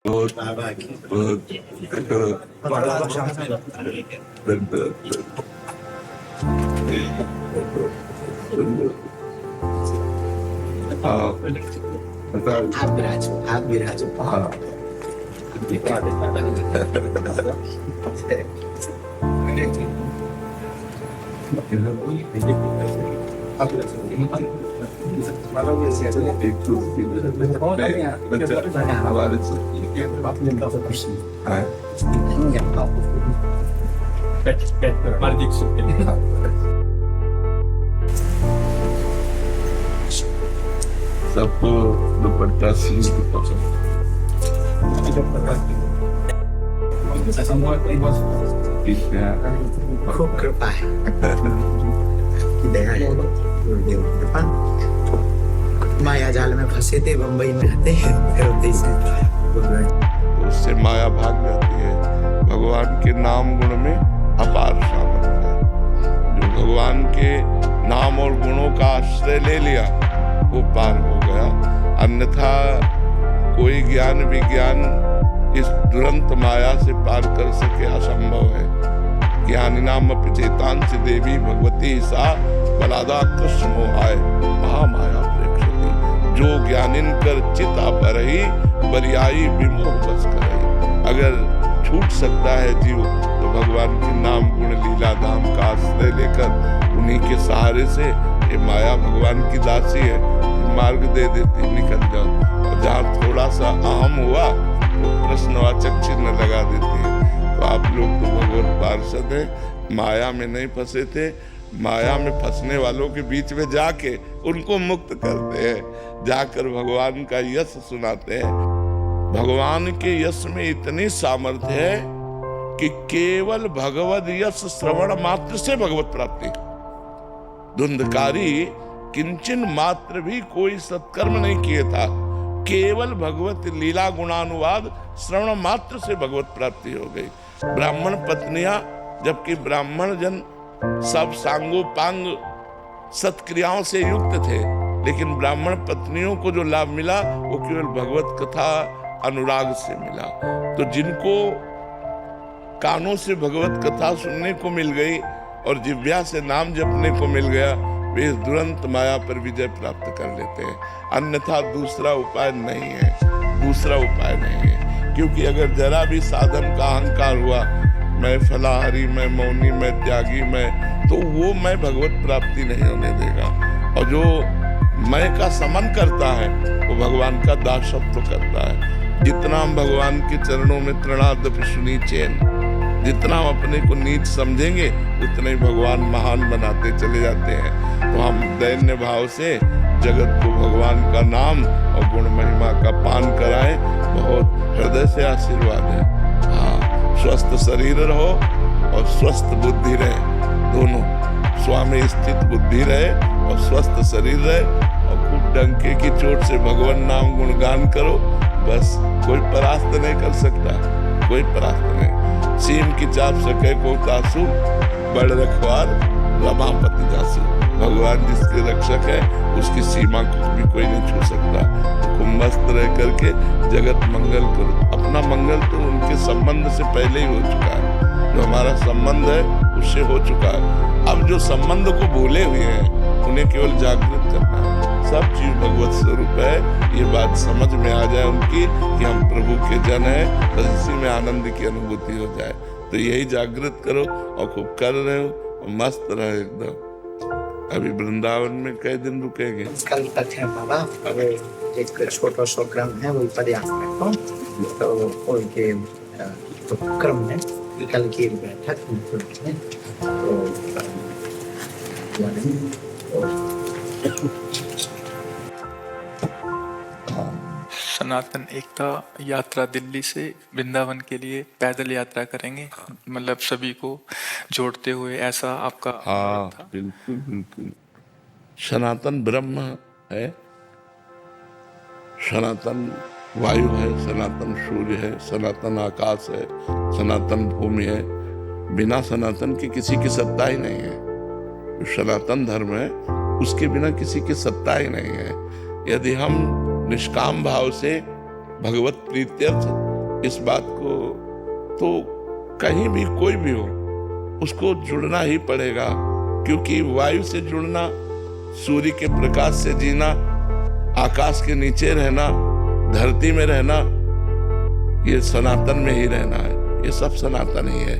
बहुत बहुत आप विराजो हाँ हमारे सबको दुपट्टा सी खूब कृपा है कि दया है गुरुदेव कृपा। माया जाल में फंसे थे, बंबई में रहते हैं, फिर होते तो उससे माया भाग जाती है। भगवान के नाम गुण में अपार सामर्थ्य है। जो भगवान के नाम और गुणों का आश्रय ले लिया वो पार हो गया। अन्यथा कोई ज्ञान विज्ञान इस दुरंत माया से पार कर सके असंभव है। ज्ञानिनाम अपि चेतांसि देवी भगवती सा बलादा कृष्ण मोहाय महामाया प्रेक्षति। जो ज्ञानिन कर चिता परहि बरियाई विमोह बस करहि। अगर छूट सकता है जीव तो भगवान के नाम गुण लीला धाम का आश्रय लेकर उन्हीं के सहारे से ये माया भगवान की दासी है, मार्ग दे देती निकल जाओ। और जहाँ थोड़ा सा अहम हुआ तो प्रश्नवाचक चिन्ह लगा देती है। तो आप लोग तो भगवत पार्षद हैं, माया में नहीं फंसे थे। माया में फंसने वालों के बीच में जाके उनको मुक्त करते हैं, जाकर भगवान का यश सुनाते हैं। भगवान के यश में इतनी सामर्थ्य है कि केवल भगवद यश श्रवण मात्र से भगवत प्राप्ति। धुंधकारी किंचन मात्र भी कोई सत्कर्म नहीं किए था, केवल भगवत लीला गुणानुवाद श्रवण मात्र से भगवत प्राप्ति हो गई। ब्राह्मण पत्नियां, जबकि ब्राह्मण जन सब सांगोपांग सत्क्रियाओं से युक्त थे, लेकिन ब्राह्मण पत्नियों को जो लाभ मिला वो केवल भगवत कथा अनुराग से मिला। तो जिनको कानों से भगवत कथा सुनने को मिल गई और जिह्वा से नाम जपने को मिल गया, वे इस दुरंत माया पर विजय प्राप्त कर लेते हैं। अन्यथा दूसरा उपाय नहीं है, दूसरा उपाय नहीं है। क्योंकि अगर जरा भी साधन का अहंकार हुआ, मैं फलाहारी, मैं मौनी, मैं त्यागी, मैं, तो वो मैं भगवत प्राप्ति नहीं होने देगा। और जो मैं का समन करता है वो भगवान का दासत्व करता है। जितना हम भगवान के चरणों में तृणादपि सुनीचेन, जितना हम अपने को नीच समझेंगे उतना ही भगवान महान बनाते चले जाते हैं। तो हम दैन्य भाव से जगत को भगवान का नाम और गुण महिमा का पान कराएं। बहुत हृदय से आशीर्वाद है। हाँ, स्वस्थ शरीर रहो और स्वस्थ बुद्धि रहे, दोनों स्वामी स्थित बुद्धि रहे और स्वस्थ शरीर रहे। और खूब डंके की चोट से भगवान नाम गुणगान करो, बस कोई परास्त नहीं कर सकता, कोई परास्त नहीं। सीम की चाप सके को तासु, बड़ रखवार रमापति जासु। भगवान जिसके रक्षक है उसकी सीमा को भी कोई नहीं छू सकता। तो खूब मस्त रह करके जगत मंगल करो। अपना मंगल तो उनके संबंध से पहले ही हो चुका है। जो हमारा संबंध है उससे हो चुका है। अब जो संबंध को भूले हुए हैं उन्हें केवल जागृत करना है। सब चीज भगवत स्वरूप है, ये बात समझ में आ जाए उनकी कि हम प्रभु के जन हैं, तो इसी में आनंद की अनुभूति हो जाए। तो यही जागृत करो और खूब कर रहे हो और मस्त रहे एकदम। अभी वृंदावन में कई दिन रुकेंगे? कल तक है बाबा, अब एक छोटा सा क्रम है वही पर्याप्त रखो। तो उनके तो क्रम में कल की बैठक में सनातन एकता यात्रा दिल्ली से वृंदावन के लिए पैदल यात्रा करेंगे, मतलब सभी को जोड़ते हुए, ऐसा आपका? हाँ, बिल्कुल बिल्कुल। सनातन ब्रह्म है, सनातन वायु है, सनातन सूर्य है, सनातन आकाश है, सनातन भूमि है। बिना सनातन के किसी की सत्ता ही नहीं है। जो सनातन धर्म है उसके बिना किसी की सत्ता ही नहीं है। यदि हम निष्काम भाव से भगवत प्रीत्यर्थ इस बात को तो कहीं भी कोई भी हो उसको जुड़ना ही पड़ेगा, क्योंकि वायु से जुड़ना, सूर्य के प्रकाश से जीना, आकाश के नीचे रहना, धरती में रहना, ये सनातन में ही रहना है। ये सब सनातन ही है,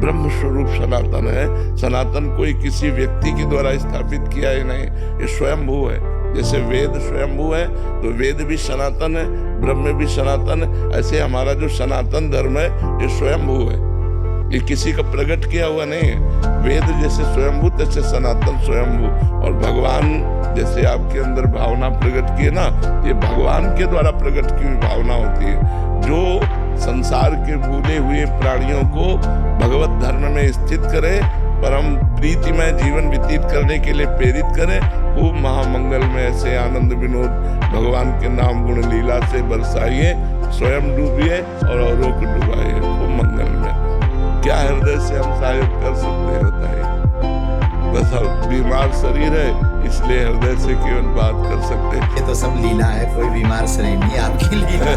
ब्रह्म स्वरूप सनातन है। सनातन कोई किसी व्यक्ति के द्वारा स्थापित किया ही नहीं, ये स्वयंभू है। जैसे वेद स्वयंभू है तो वेद भी सनातन है, ब्रह्म भी सनातन है। ऐसे हमारा जो सनातन धर्म है ये स्वयंभू है, ये किसी का प्रकट किया हुआ नहीं है। वेद जैसे स्वयंभू तैसे सनातन स्वयंभू। और भगवान जैसे आपके अंदर भावना प्रकट की है ना, ये भगवान के द्वारा प्रकट की हुई भावना होती है, जो संसार के भूले हुए प्राणियों को भगवत धर्म में स्थित करे, परम प्रीतिमय जीवन व्यतीत करने के लिए प्रेरित करे। खूब महामंगल में ऐसे आनंद विनोद भगवान के नाम गुण लीला से बरसाइए, स्वयं डूबिए और औरों को डुबाइए खूब मंगल में। क्या हृदय से हम सहायता कर सकते हैं बताइए? बस हम बीमार शरीर है इसलिए हृदय से केवल बात कर सकते हैं। ये तो सब लीला है, कोई बीमार शरीर नहीं आपकी लीला।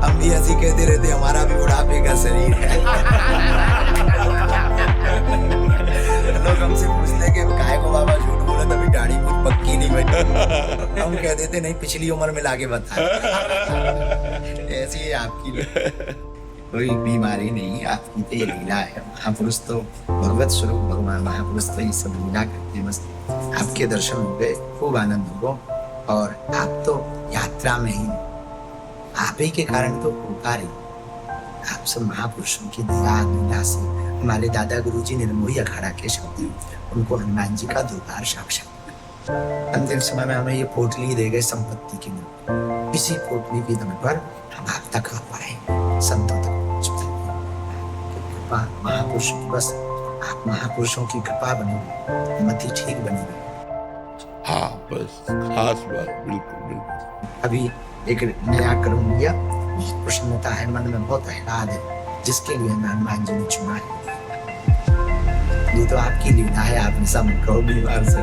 हम भी ऐसी कहते रहते हमारा भी बुढ़ापे का शरीर है। लोग हमसे पूछते कि काहे को बाबा झूठ बोला, तभी दाढ़ी बहुत पक्की नहीं बनी। हम कह देते नहीं, पिछली उम्र में लाके बता। ऐसी है आपकी, कोई बीमारी नहीं, आपकी तो ये लीला है। महापुरुष तो भगवत स्वरूप भगवान महापुरुष तो ये सब लीला करते हैं। बस आपके दर्शन हो गए, खूब आनंद हो, और आप तो यात्रा में ही, आप ही के कारण तो उपकार ही। आप सब महापुरुषों की दया लीला से हमारे दादा गुरु जी निर्मोही अखाड़ा के शब्द, उनको हनुमान जी का दोबार साक्षात। अंतिम समय में हमें ये पोटली दे गए संपत्ति की नहीं, इसी पोटली की दम पर हम आप तक आ पाए, संतों तक पहुंच पाए। कृपा महापुरुषों की, बस आप महापुरुषों की कृपा बनी, मति ठीक बनी रही। हाँ बस खास बात, बिल्कुल बिल्कुल। अभी एक नया कर्म लिया, प्रसन्नता है, मन में बहुत आह्लाद है, जिसके लिए मैं हनुमान जी ने चुना है। ये तो आपकी लीला है, आपने सब कहो बीमार से